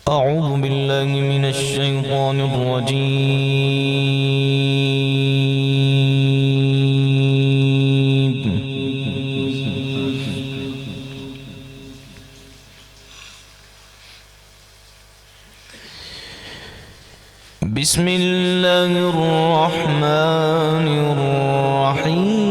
أعوذ بالله من الشيطان الرجيم. بسم الله الرحمن الرحيم.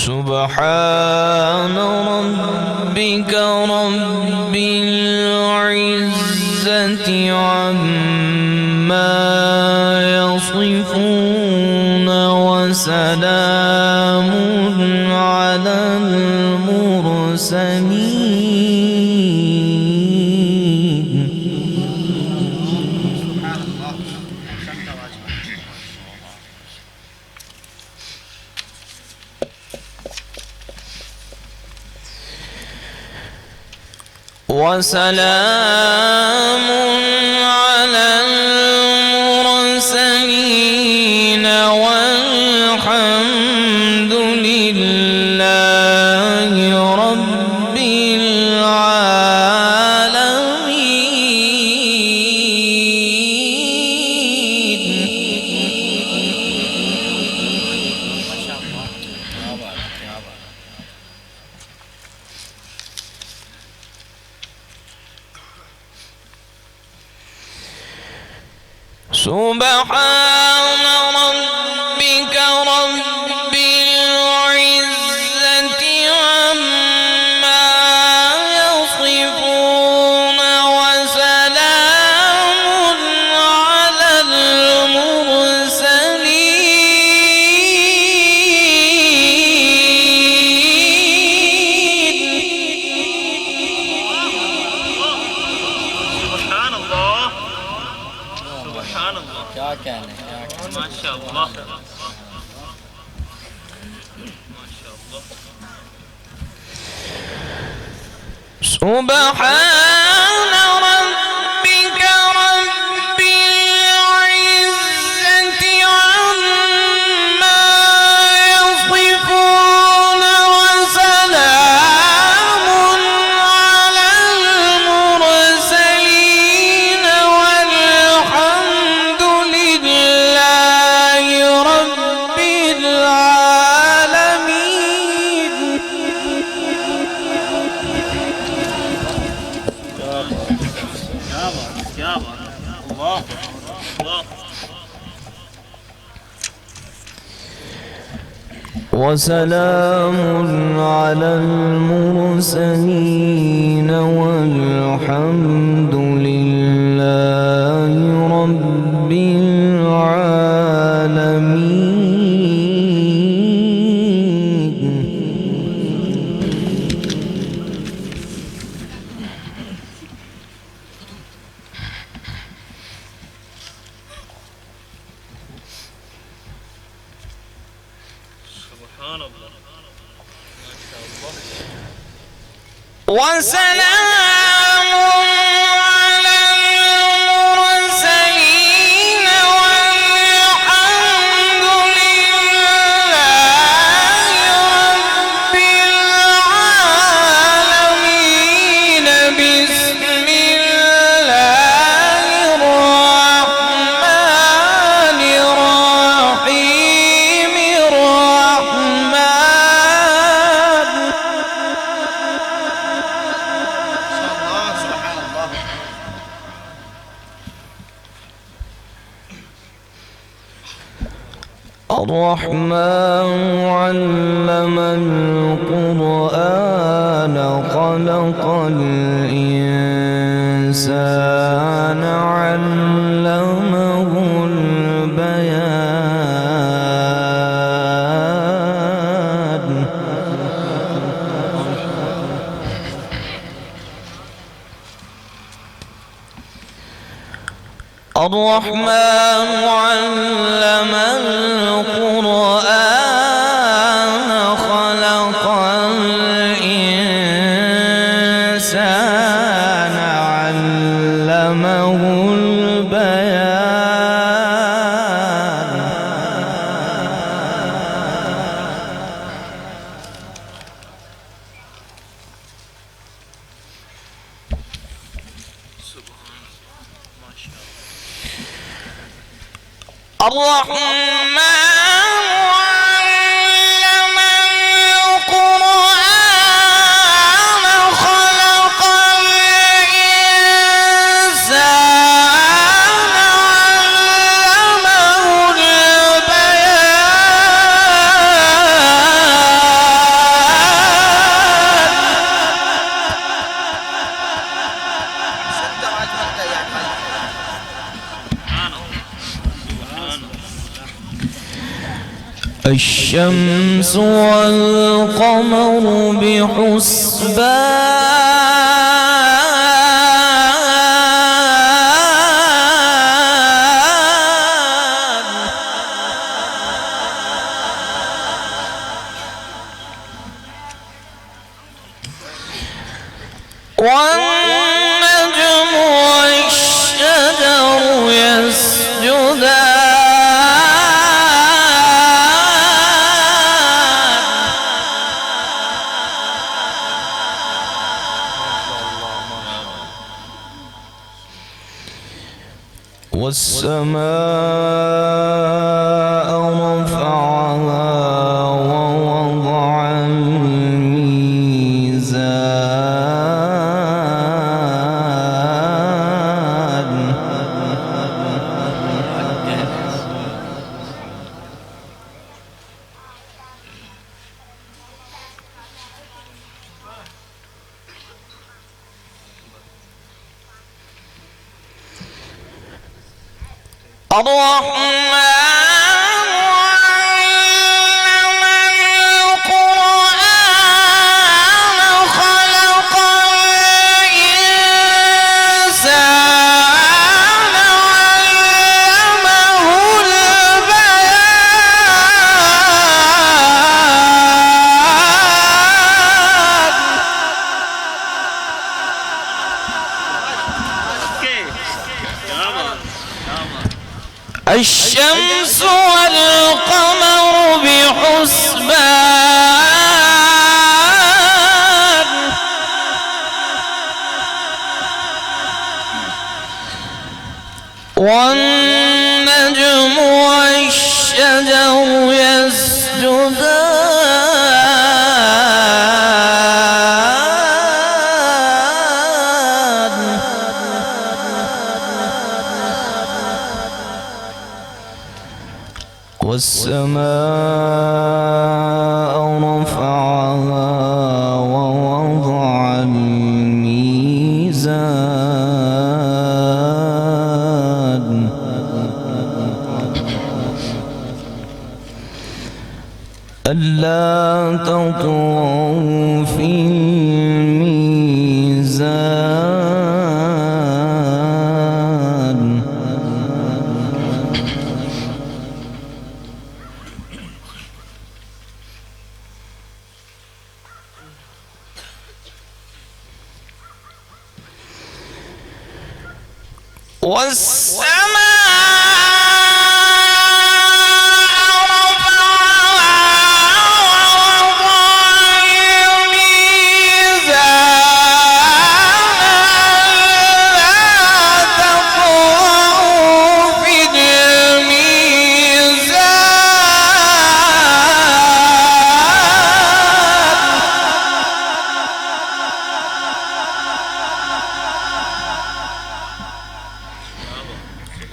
سبحان ربك رب العزة عما يصفون وسلام على المرسلين. وسلام على المرسلين والحمد لله رب العالمين. سبحان ربك رب العزة عما يصفون وسلام على المرسلين. سبحان الله. سبحان الله. क्या कहने माशाअल्लाह. سبحان ربك رب العزة عما يصفون وسلام على المرسلين والحمد لله رب العالمين. क्या बात अल्लाह अल्लाह. وسلام على المرسلين والحمد لله رب العالمين. سبحان الله. وسلام على المرسلين والحمد لله رب العالمين. بسم الله الرحمن الرحيم. الرحمن علم القرآن خلق الإنسان علمه البيان. الرحمن علم القرآن خلق الرحمن علم القرآن خلق الإنسان علمه الشمس والقمر بحسبان والنجم والشجر يسجدان والسماء رفعها ووضع الرحمن علم القرآن خلق الإنسان علمه الشمس والقمر بحسبان والنجم والشجر يسجدان والسماء رفعها ووضع الميزان ألا تطغوا في الميزان والسماء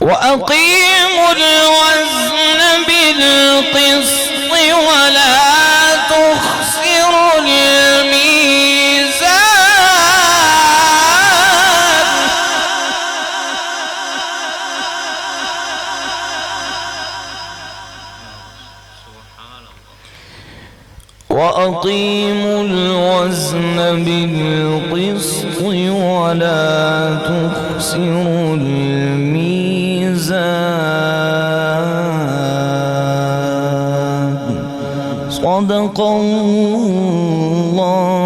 وأقيموا الوزن بالقسط ولا تخسروا الميزان وأقيموا الوزن بالقسط ولا تخسروا الميزان صدق الله